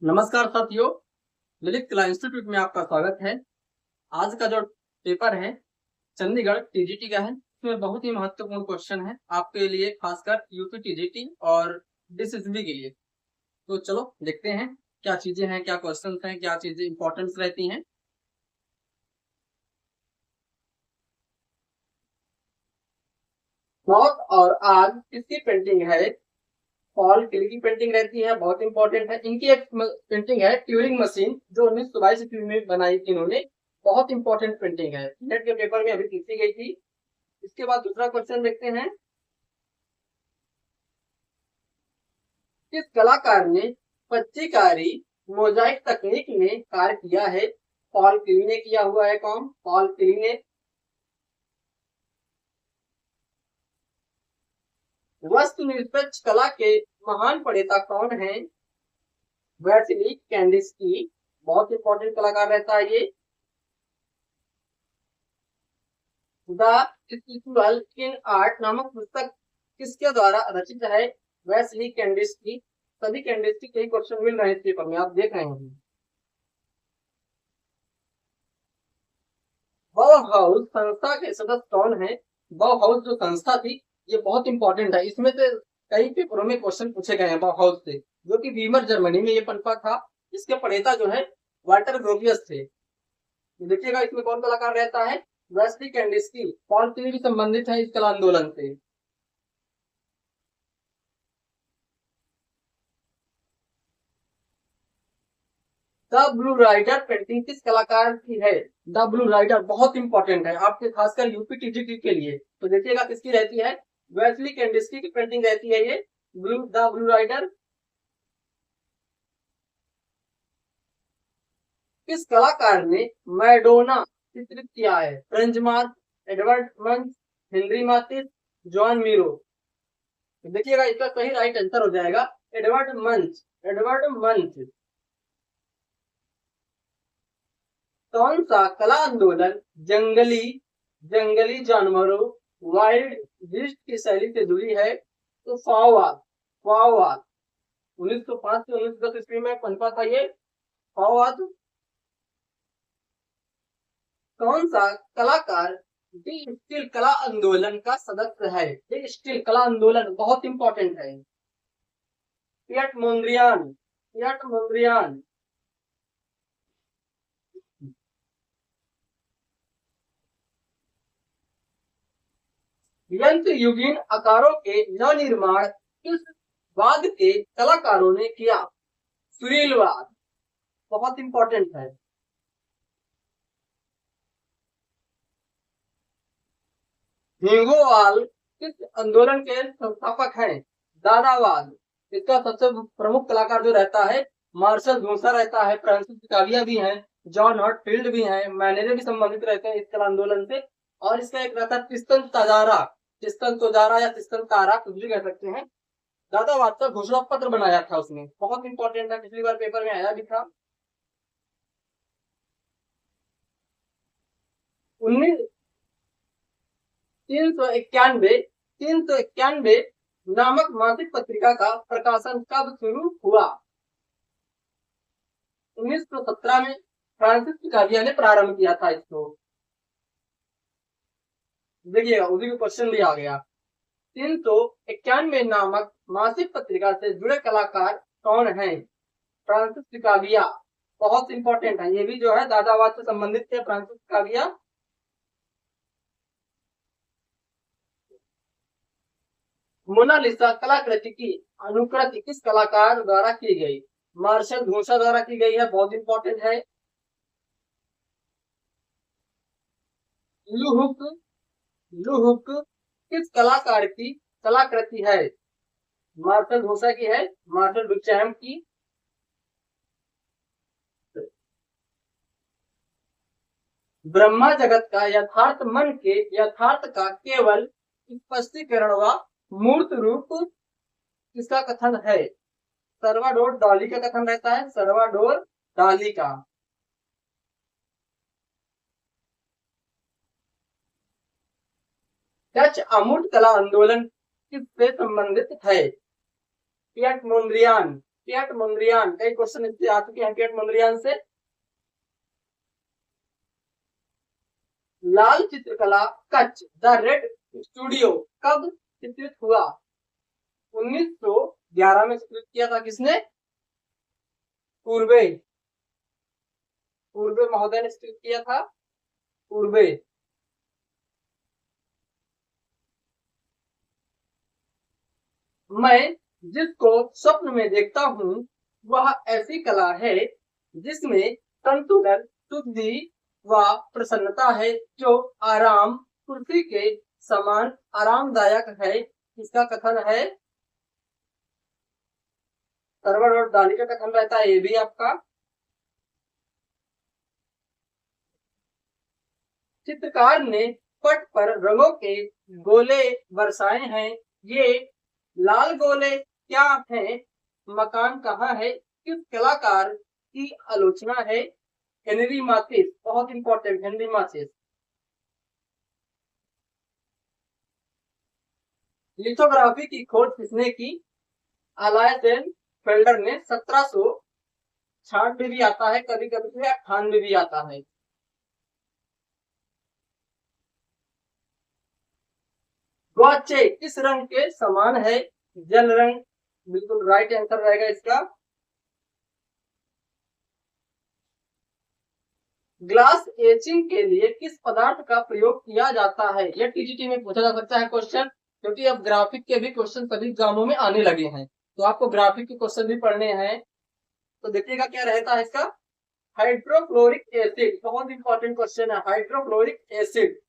नमस्कार साथियों, ललित कला इंस्टीट्यूट में आपका स्वागत है। आज का जो पेपर है चंडीगढ़ टीजीटी का है। इसमें बहुत ही महत्वपूर्ण क्वेश्चन है आपके लिए, खासकर यूपी टीजीटी और डीसीसीबी के लिए। तो चलो देखते हैं क्या चीजें हैं, क्या क्वेश्चन हैं, क्या चीजें इंपॉर्टेंस रहती हैं। मौत और आग किसकी पेंटिंग है? पॉल क्ले की पेंटिंग रहती है, बहुत इंपॉर्टेंट है। इनकी एक पेंटिंग है ट्यूरिंग मशीन, जो 1922 ईस्वी में बनाई थी इन्होंने। बहुत इंपॉर्टेंट पेंटिंग है, नेट के पेपर में अभी पूछी गई थी। इसके बाद दूसरा क्वेश्चन देखते हैं। किस कलाकार ने पच्चीकारी मोजाइक तकनीक में कार्य किया है? पॉल क्ले ने किया हुआ है। कौन? पॉल क्ले ने। वस्तु निरपेक्ष कला के महान प्रणेता कौन है? वैसिली कैंडिस्की, बहुत इंपॉर्टेंट कलाकार रहता है ये। द स्पिरिचुअल इन आर्ट नामक पुस्तक किसके द्वारा रचित है? वैसिली कैंडिस्की। सभी कैंडिस्की के क्वेश्चन मिल रहे हैं इस पेपर में, आप देख रहे हैं। बauhaus संस्था के सदस्य कौन है? बauhaus जो संस्था थी, ये बहुत इंपॉर्टेंट है। इसमें से कई पेपरों में क्वेश्चन पूछे गए हैं बauhaus से, जो कि वीमर जर्मनी में ये पनपा था। इसके प्रणेता जो है वाल्टर ग्रोपियस थे। देखिएगा इसमें कौन कलाकार रहता है? वेस्ली कैंडिस्की। पॉल क्ले भी संबंधित है इस कला आंदोलन से। द ब्लू राइडर पेंटिंग किस कलाकार की है? द ब्लू राइडर बहुत इंपॉर्टेंट है आपके, खासकर यूपी टीजीटी के लिए। तो देखिएगा किसकी रहती है? वेस्ली कैंडिस्की की पेंटिंग रहती है ये, द ब्लू राइडर। किस कलाकार ने मैडोना चित्रित किया है? फ्रेंच मार्क, एडवर्ड मंच, हेनरी मातिस, जॉन मीरो। देखिएगा इसका सही राइट आंसर हो जाएगा एडवर्ड मंच। एडवर्ड मंच। कौन सा कला आंदोलन जंगली जंगली जानवरों, वाइल्ड बीस्ट की शैली से जुड़ी है? तो फाओवाद। फाओवाद 1905 से 1910 ईस्वी में पनपा था ये फाओवाद। कौन सा कलाकार डी स्टील कला आंदोलन का सदस्य है? डी स्टील कला आंदोलन बहुत इंपॉर्टेंट है। पियट मोंद्रियान। पियट मोंद्रियान। यंत्र युगीन आकारों के नवनिर्माण किस वाद के कलाकारों ने किया? सुरीलवाद, बहुत इंपॉर्टेंट है। हेंगोवाल किस आंदोलन के संस्थापक हैं? दादावाद। इसका सबसे प्रमुख कलाकार जो रहता है मार्शल घोसा रहता है, फ्रांसिस पिकालिया भी हैं, जॉन हॉटफील्ड भी हैं, मैनेरे भी संबंधित रहते हैं इस कला आंदोलन से। और इसका एक रहता है तिस्तन तजारा, तिस्तन तोजारा या तिस्तन तारा, कुछ भी कह सकते हैं। दादावाद का घोषणा पत्र बनाया था उसने, बहुत इंपॉर्टेंट है, पिछली बार पेपर में आया भी था। 1991 नामक मासिक पत्रिका का प्रकाशन कब शुरू हुआ? 1917 में फ्रांसिस पिकालिया ने प्रारंभ किया था इसको। देखिएगा उसी में क्वेश्चन भी आ गया। 391 नामक मासिक पत्रिका से जुड़े कलाकार कौन हैं? फ्रांसिस पिकालिया, बहुत इंपॉर्टेंट है ये भी, जो है दादावाद से संबंधित थे फ्रांसिस पिकालिया। मोनालिसा कलाकृति की अनुकृति किस कलाकार द्वारा की गई? मार्शल घोषा द्वारा की गई है, बहुत इंपॉर्टेंट है। लुहुक। लुहुक किस कलाकार की कलाकृति है? मार्शल घोषा की है, मार्शल डुचैम की। ब्रह्मा जगत का यथार्थ मन के यथार्थ का केवल स्पष्टीकरण व मूर्त रूप किसका कथन है? सर्वाडोर डाली का कथन रहता है, सर्वाडोर डाली का। डच अमूर्त कला आंदोलन किससे संबंधित है? पियट मोंद्रियान। पियट मोंद्रियान, कई क्वेश्चन इससे आ चुके हैं पियट मोंद्रियान से। लाल चित्रकला कच्छ द रेड स्टूडियो कब चित्रित हुआ? 1911 में चित्रित किया था किसने? पूर्वे, पूर्वे महोदय ने चित्रित किया था, पूर्वे। मैं जिसको स्वप्न में देखता हूँ वह ऐसी कला है जिसमें संतुलन, शुद्धि व प्रसन्नता है, जो आराम कुर्सी के समान आरामदायक है। इसका कथन है, सरवण और दाली का कथन रहता है ये भी आपका। चित्रकार ने पट पर रंगों के गोले बरसाए हैं। ये लाल गोले क्या हैं? मकान कहाँ है? किस कलाकार की आलोचना है? हेनरी माथिस, बहुत इंपॉर्टेंट, हेनरी माथिस। लिथोग्राफी की खोज किसने की? अलायसेन फेल्डर ने 1766 में भी आता है, कभी कभी 98 में भी आता है। ग्वाचे किस रंग के समान है? जल रंग, बिल्कुल राइट आंसर रहेगा इसका। ग्लास एचिंग के लिए किस पदार्थ का प्रयोग किया जाता है? यह टीजीटी में पूछा जा सकता है क्वेश्चन, क्योंकि अब ग्राफिक के भी क्वेश्चन सभी एग्जामों में आने लगे हैं, तो आपको ग्राफिक के क्वेश्चन भी पढ़ने हैं। तो देखिएगा क्या रहता है इसका। हाइड्रोक्लोरिक एसिड, बहुत इंपॉर्टेंट क्वेश्चन है, हाइड्रोक्लोरिक एसिड।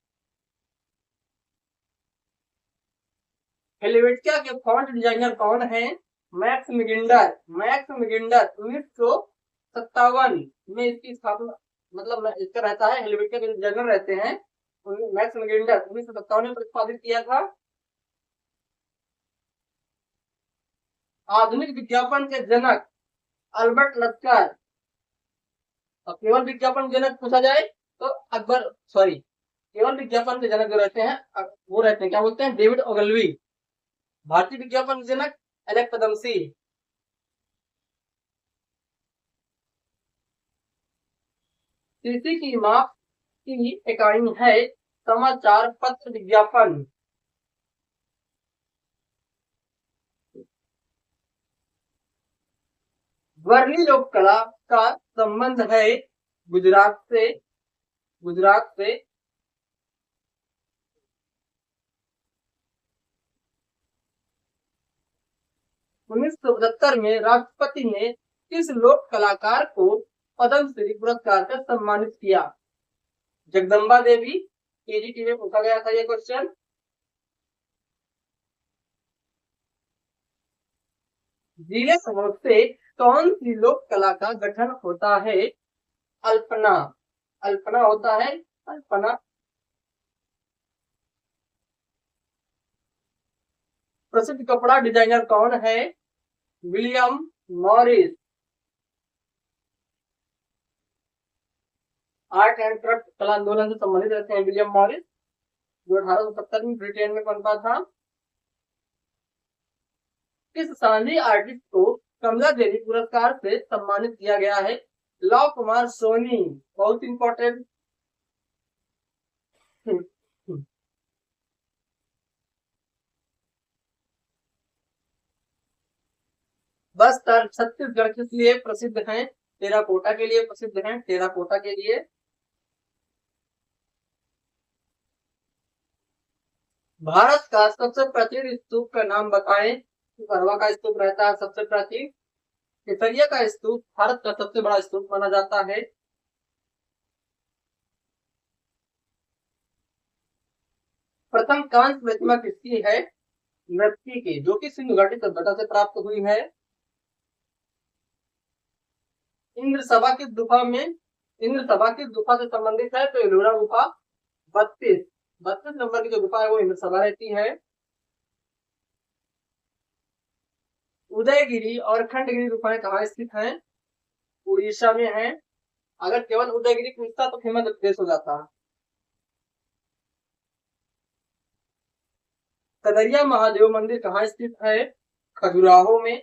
हेलवेटिया के फॉन्ट डिजाइनर कौन है? मैक्स मिगिंडर, मैक्स मिगिंडर 1957 में इसकी स्थापना, मतलब इसका रहता है, हेलवेटिया के डिजाइनर रहते हैं मैक्स मिगिंडर, 1957 में प्रतिपादित किया था। आधुनिक विज्ञापन के जनक अल्बर्ट लस्कर। अब केवल विज्ञापन जनक पूछा जाए तो अकबर, सॉरी, केवल विज्ञापन के जनक जो रहते हैं वो रहते हैं, क्या बोलते हैं? डेविड ओगलवी। भारतीय विज्ञापन जनक एलेक्स पदमसी। सीसी की माप की इकाई है समाचार पत्र विज्ञापन। वर्ली लोक कला का संबंध है गुजरात से, गुजरात से। 1975 में राष्ट्रपति ने किस लोक कलाकार को पद्म श्री पुरस्कार से सम्मानित किया? जगदम्बा देवी, टीजीटी में पूछा गया था ये क्वेश्चन। जिले समूह से कौन सी लोक कला का गठन होता है? अल्पना, अल्पना होता है, अल्पना। प्रसिद्ध कपड़ा डिजाइनर कौन है? William Morris. Art and craft कला आंदोलन से संबंधित रहते हैं विलियम मॉरिस, जो 1870 में ब्रिटेन में पनपा था। किस सानी आर्टिस्ट को कमला देवी पुरस्कार से सम्मानित किया गया है? लव कुमार सोनी, बहुत इंपॉर्टेंट। बस्तर छत्तीसगढ़ किस लिए प्रसिद्ध है? टेराकोटा के लिए प्रसिद्ध है, टेराकोटा के लिए। भारत का सबसे प्राचीन स्तूप का नाम बताएं। परवा का स्तूप रहता है सबसे प्राचीन। केसरिया का स्तूप भारत का सबसे बड़ा स्तूप माना जाता है। प्रथम कांस्य प्रतिमा किसकी है? नृत्य की, जो कि सिंधु घाटी सभ्यता से प्राप्त हुई है। इंद्र सभा की गुफा में, इंद्र सभा की गुफा से संबंधित है तो एलोरा गुफा 32, 32 नंबर की जो गुफा है वो इंद्र सभा रहती है। उदयगिरी और खंडगिरी गुफाएं कहाँ स्थित हैं? उड़ीसा में है। अगर केवल उदयगिरी पूछता तो हिमाचल प्रदेश हो जाता। कदरिया महादेव मंदिर कहाँ स्थित है? खजुराहो में।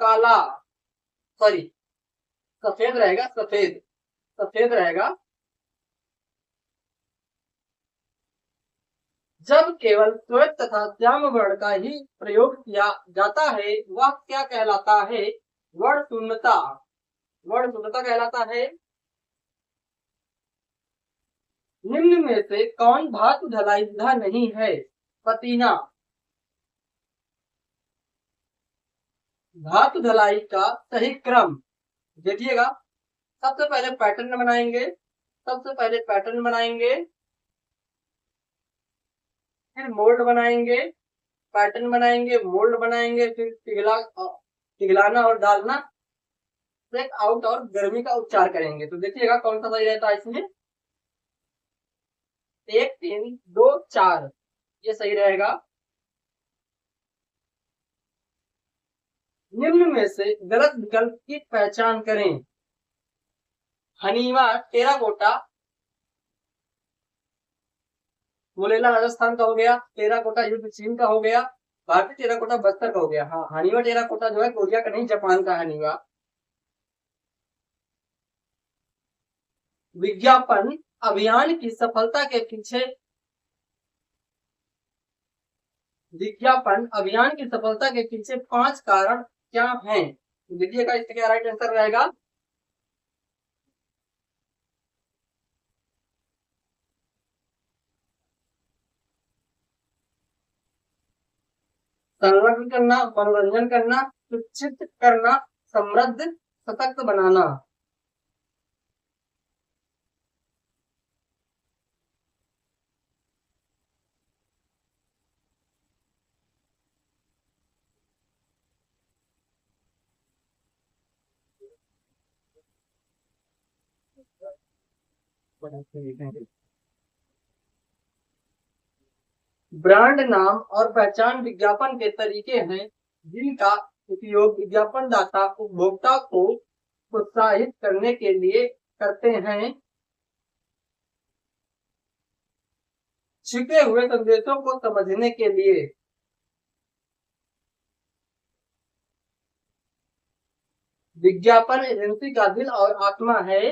काला, सॉरी सफेद रहेगा, सफेद सफेद रहेगा। जब केवल श्वेत तथा श्याम वर्ण का ही प्रयोग किया जाता है वह क्या कहलाता है? वर्ण शून्यता, वर्ण शून्यता कहलाता है। निम्न में से कौन धातु ढलाई विधा नहीं है? पतीना। धातु ढलाई का सही क्रम देखिएगा, सबसे पहले पैटर्न बनाएंगे, सबसे पहले पैटर्न बनाएंगे, फिर मोल्ड बनाएंगे, पैटर्न बनाएंगे, मोल्ड बनाएंगे, फिर पिघलाना और डालना, ब्रेक आउट और गर्मी का उपचार करेंगे। तो देखिएगा कौन सा सही रहता है इसमें, 1 3 2 4 ये सही रहेगा। निम्न में से गलत विकल्प की पहचान करें। हनीवा टेराकोटा, गोलेला राजस्थान का हो गया, टेराकोटा युद्ध चीन का हो गया, भारतीय टेराकोटा बस्तर का हो गया। हाँ, हनीवा टेराकोटा जो है कोरिया का नहीं, जापान का हनीवा। विज्ञापन अभियान की सफलता के पीछे, विज्ञापन अभियान की सफलता के पीछे 5 कारण क्या हैं? देखिएगा इसका क्या राइट आंसर रहेगा। संलग्न करना, मनोरंजन करना, शिक्षित करना, समृद्ध सशक्त बनाना। ब्रांड नाम और पहचान विज्ञापन के तरीके हैं जिनका उपयोग विज्ञापन दाता उपभोक्ता को प्रोत्साहित करने के लिए करते हैं। छिपे हुए संदेशों को समझने के लिए। विज्ञापन एजेंसी का दिल और आत्मा है।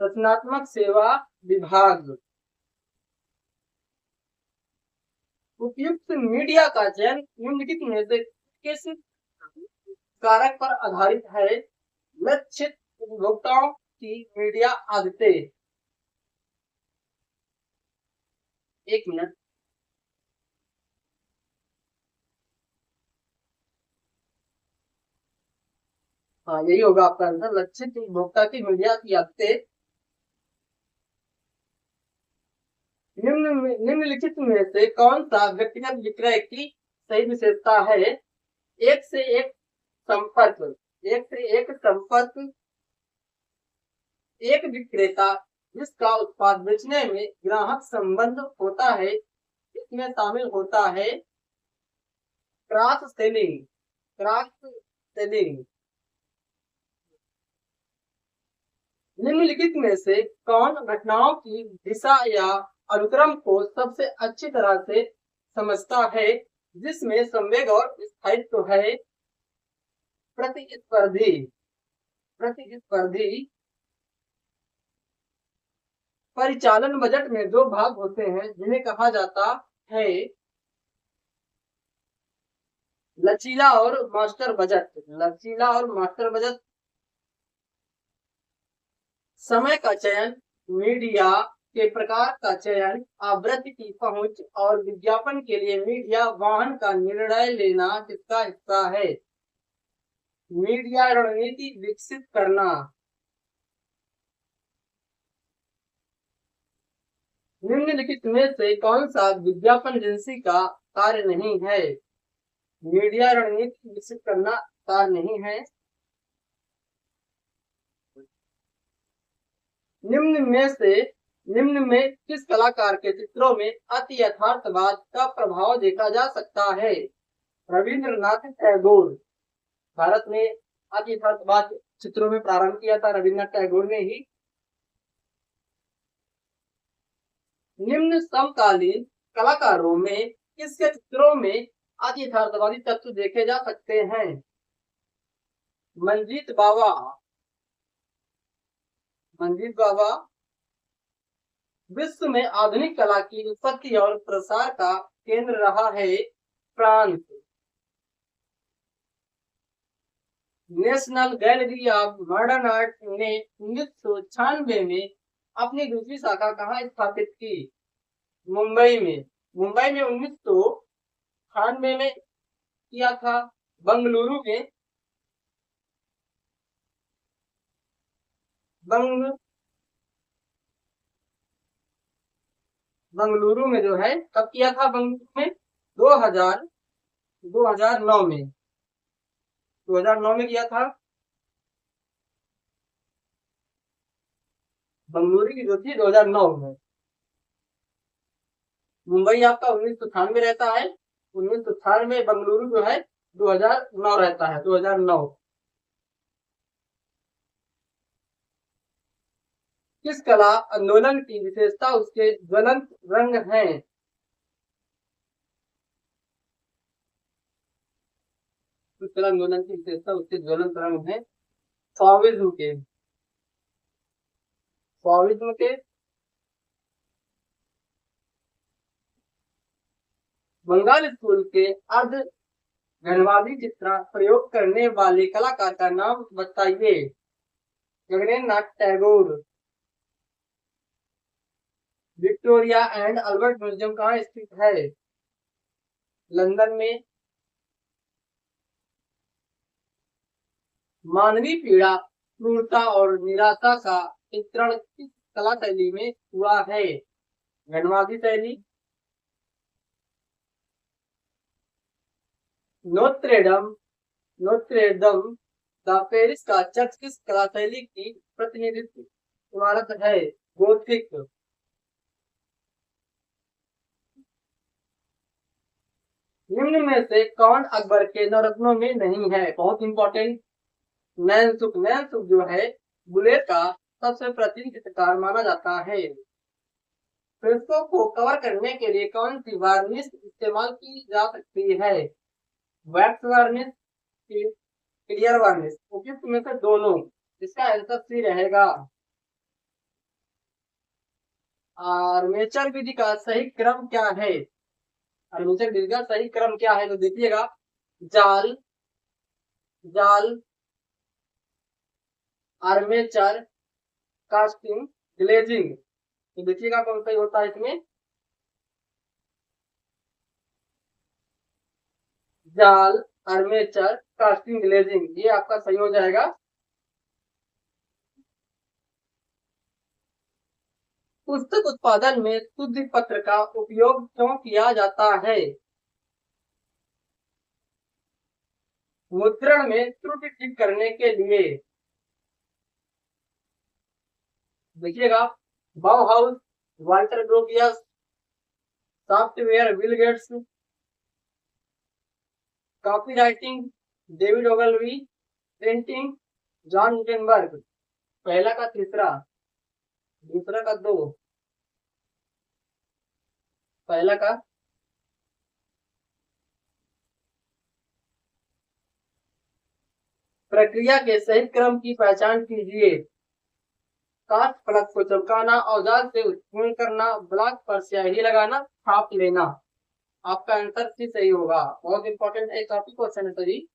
रचनात्मक सेवा विभाग। उपयुक्त मीडिया का चयन निम्नलिखित में से किस कारक पर आधारित है? लक्षित उपभोक्ताओं की मीडिया आदतें। 1 मिनट। हाँ, यही होगा आपका आंसर, लक्षित उपभोक्ता की मीडिया की आदतें। निम्नलिखित में से कौन सा व्यक्तिगत विक्रय की सही विशेषता है? एक से एक संपर्क, एक से एक संपर्क। एक विक्रेता जिसका उत्पाद बेचने में ग्राहक संबंध होता है, इसमें शामिल होता है क्रॉस सेलिंग, क्रॉस सेलिंग। निम्नलिखित में से कौन घटनाओं की दिशा या अनुक्रम को सबसे अच्छी तरह से समझता है, जिसमें संवेग और स्थायित्व है? प्रतिस्पर्धी, प्रतिस्पर्धी। परिचालन बजट में 2 भाग होते हैं जिन्हें कहा जाता है लचीला और मास्टर बजट, लचीला और मास्टर बजट। समय का चयन, मीडिया के प्रकार का चयन, आवृत्ति की पहुंच और विज्ञापन के लिए मीडिया वाहन का निर्णय लेना किसका हिस्सा है? मीडिया रणनीति विकसित करना। निम्नलिखित में से कौन सा विज्ञापन एजेंसी का कार्य नहीं है? मीडिया रणनीति विकसित करना कार्य नहीं है। निम्न में किस कलाकार के चित्रों में अति यथार्थवाद का प्रभाव देखा जा सकता है? रविंद्रनाथ टैगोर। भारत में अति यथार्थवाद चित्रों में प्रारंभ किया था रविंद्रनाथ टैगोर ने ही। निम्न समकालीन कलाकारों में किसके चित्रों में अति यथार्थवादी तत्व देखे जा सकते हैं? मंजीत बावा, मंजीत बावा विश्व में आधुनिक कला की उत्पत्ति और प्रसार का केंद्र रहा है France. National gallery of modern art ने 1996 में अपनी दूसरी शाखा कहाँ स्थापित की? मुंबई में। मुंबई में 1998 में किया था। बंगलुरु में, बंगलुरु में जो है कब किया था? बंगलुरु में 2009 में, 2009 में किया था। बंगलुरु की जो थी 2009 में। मुंबई आपका 1998 रहता है, 1998 में बंगलुरु जो है 2009 रहता है, 2009। किस कला आंदोलन की विशेषता उसके ज्वलंत रंग हैं? किस कला आंदोलन की विशेषता उसके ज्वलंत रंग हैं? फाविज्म के, फाविज्म के। बंगाल स्कूल के अर्ध घनवादी चित्रण प्रयोग करने वाले कलाकार का नाम बताइए। Gaganendra Nath Tagore. Victoria and Albert museum कहाँ स्थित है? लंदन में। मानवीय पीड़ा, क्रूरता और निराशा का चित्रण किस कला शैली में हुआ है? घनवादी शैली। नोत्रेडम, नोत्रेडम द पेरिस का चर्च किस कला शैली की प्रतिनिधित्व इमारत है? गोथिक। निम्न में से कौन अकबर के नवरत्नों में नहीं है? बहुत इंपॉर्टेंट। नैनसुख, नैनसुख जो है बुलेट का सबसे प्राचीन चित्रकार माना जाता है। फ्रेस्को को कवर करने के लिए कौन सी वार्निश इस्तेमाल की जा सकती है? Wax varnish, clear varnish. उपयुक्त में से दोनों। इसका आंसर सी रहेगा। आर्मेचर विधि का सही क्रम क्या है? आर्मेचर विधि का सही क्रम क्या है? तो देखिएगा, जाल, जाल, आर्मेचर, कास्टिंग, ग्लेजिंग। तो देखिएगा कौन सा होता है इसमें? जाल, आर्मेचर, कास्टिंग, ग्लेजिंग, ये आपका सही हो जाएगा। पुस्तक उत्पादन में शुद्ध पत्र का उपयोग क्यों किया जाता है? मुद्रण में त्रुटि ठीक करने के लिए। देखिएगा, Bauhaus, Walter Gropius, software Bill Gates, copy writing David Ogilvy, printing John Gutenberg. पहला का तीसरा, दूसरा का दो, पहला का। प्रक्रिया के सही क्रम की पहचान कीजिए। कास्ट फलक को चमकाना, औजार से उत्कीर्ण करना, ब्लॉक पर स्याही लगाना, छाप लेना। आपका आंसर सी सही होगा। बहुत इंपॉर्टेंट है, काफी क्वेश्चन है सही।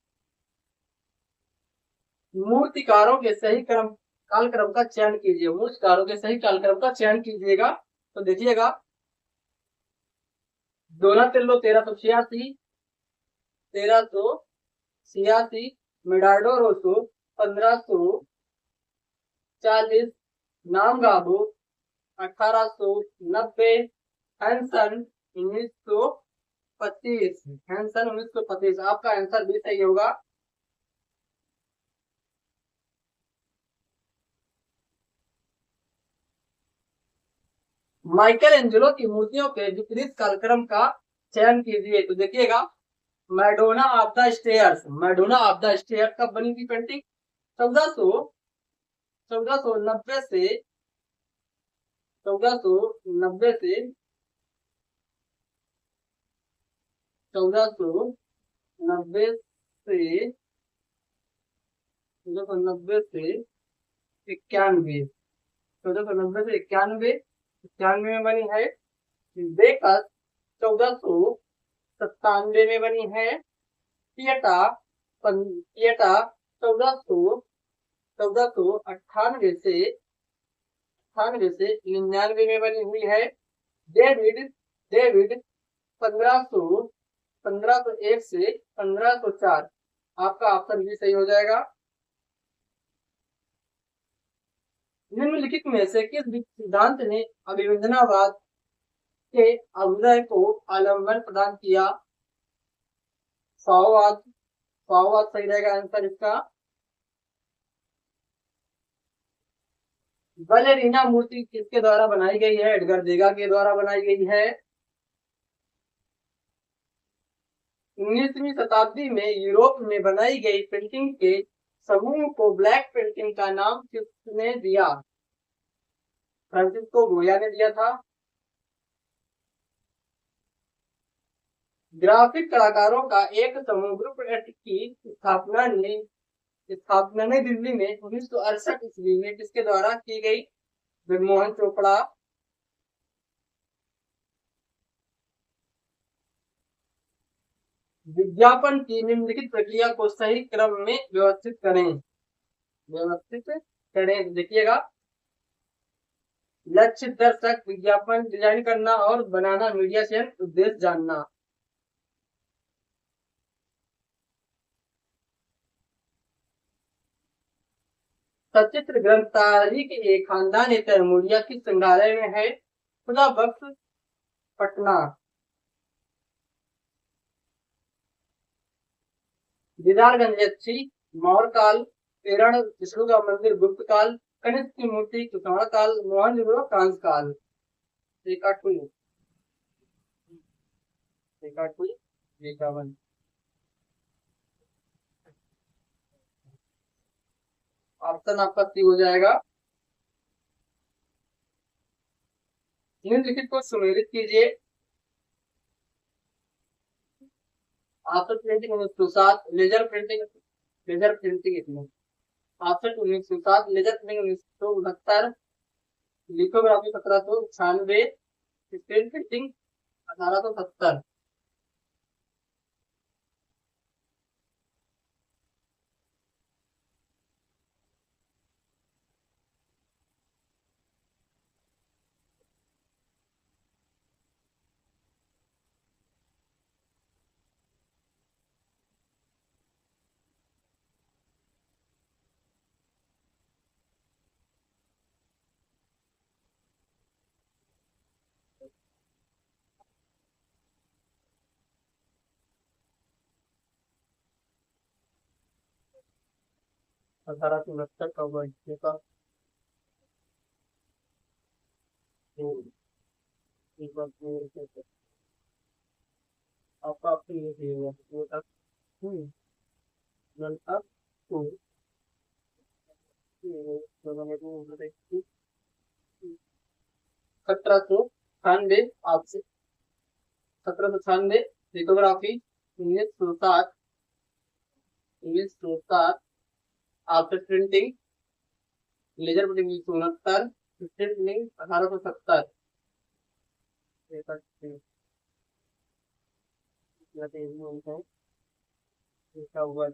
मूर्तिकारों के सही क्रम कालक्रम का चयन कीजिए। मूर्तिकारों के सही कालक्रम का चयन कीजिएगा। तो देखिएगा, डोनाटेल्लो 1386, 1386, मेडार्डो रोसो 1540, नाम गाबो 1890, हैंसन 1925, हैंसन 1925। आपका आंसर भी सही होगा। माइकल एंजेलो की मूर्तियों के विपरीत कालक्रम का चयन कीजिए। तो देखिएगा, Madonna of the stairs, Madonna of the stairs कब बनी थी पेंटिंग? 1490 से 1490 से 1490 से 1490 से 91, 1490 से 91, 91 में बनी है। बेकस 1497 में बनी है। पियटा 1498 से 99 में बनी हुई है। डेविड डेविड 1501 से 1504। आपका ऑप्शन भी सही हो जाएगा। निम्नलिखित में से किस सिद्धांत ने अभिविन्यासवाद के अभ्युदय को आलम्बन प्रदान किया? फाओवाद, फाओवाद सही रहेगा आंसर इसका। बलेरीना मूर्ति किसके द्वारा बनाई गई है? एडगर देगा के द्वारा बनाई गई है। 19वीं शताब्दी में यूरोप में बनाई गई पेंटिंग के समूह को ब्लैक पेंटिंग का नाम किसने दिया? फ्रांसिस्को गोया ने दिया था। ग्राफिक कलाकारों का एक समूह ग्रुप एट की स्थापना नई दिल्ली में 1968 ईस्वी में किसके द्वारा की गई? जगमोहन चोपड़ा। विज्ञापन की निम्नलिखित प्रक्रिया को सही क्रम में व्यवस्थित करें। देखिएगा, लक्ष्य दर्शक, विज्ञापन डिजाइन करना और बनाना, मीडिया चयन, उद्देश्य जानना। सचित्र ग्रंथालय के खानदानी तैमूरिया किस संग्रहालय में है? खुदा बख्श, पटना। दीदारगंज अच्छी, मौर्य काल, पेरण विष्णु का मंदिर गुप्त काल, कनिष्क की मूर्ति कुषाण काल, मोहनजोदड़ो कांस काल। ऑप्शन आपका सी हो जाएगा। निम्नलिखित को सुमेलित कीजिए। ऑप्शन प्रिंटिंग 1907, लेजर प्रिंटिंग इतना। Option 1907, laser printing 1969, lithography 1796, screen printing 1870। अठारह सौ उनहत्तर का वर्ष का आपका ऑप्शन ये सही होगा। सत्रह सौ छियानवे आपसे 1796, lithography 1907, after printing, laser printing 1969, printing 1870। हुआ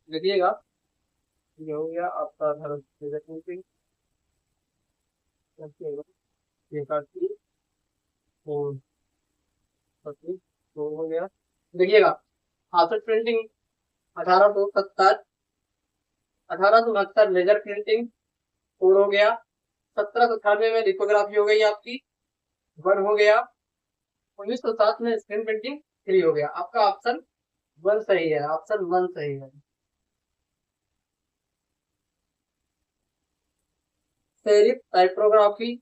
देखिएगा, ये हो गया आपका धर्म हो गया। देखिएगा, ऑफसेट प्रिंटिंग 1870, 1869 लेजर प्रिंटिंग 4 हो गया, 1798 में लिथोग्राफी हो गई आपकी 1 हो गया, 1907 में स्क्रीन प्रिंटिंग 3 हो गया। आपका ऑप्शन 1 सही है, ऑप्शन 1 सही है। सेरिफ टाइपोग्राफी,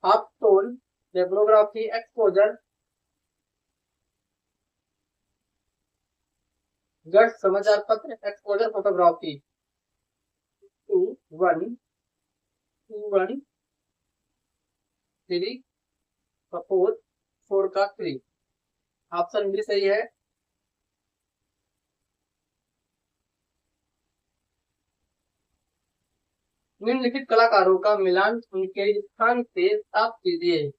हाफ टोन, डेप्लोग्राफी, एक्सपोजर, गठ समाचार पत्र, एक्सपोजर फोटोग्राफी। 2 1 2 1 3 4 4 का 3। ऑप्शन बी सही है। निम्नलिखित कलाकारों का मिलान उनके स्थान से साफ कीजिए।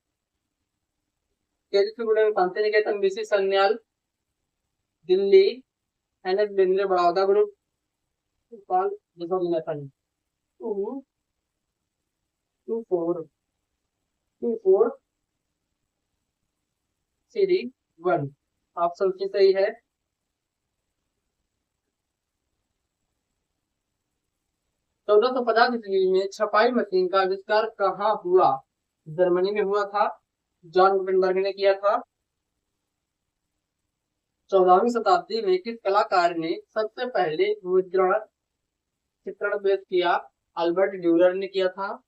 Shanti Niketan, BC Sanyal, Delhi, NS Bendre Baroda group, Bhopal, two 2 4 3 1। Option C सही है। 1450 ईस्वी में छपाई मशीन का आविष्कार कहाँ हुआ? जर्मनी में हुआ था, जॉन गुटेनबर्ग ने किया था। 14वीं शताब्दी में किस कलाकार ने सबसे पहले मुद्रण चित्रण पेश किया? अल्बर्ट ड्यूरर ने किया था।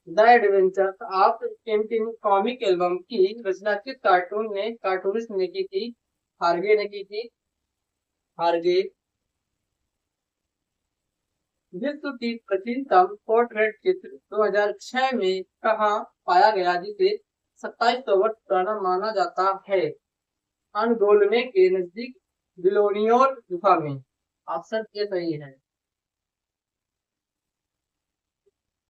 The adventures of Tintin comic album की रचना किस कार्टूनिस्ट ने की थी? हार्गे ने की थी। हार्गे। विश्व की प्राचीनतम पोर्ट्रेट चित्र 2006 में कहाँ पाया गया, जिसे 2700 वर्ष पुराना माना जाता है? अनगोलमे के नजदीक बिलोनियोर गुफा में। ऑप्शन ए सही है।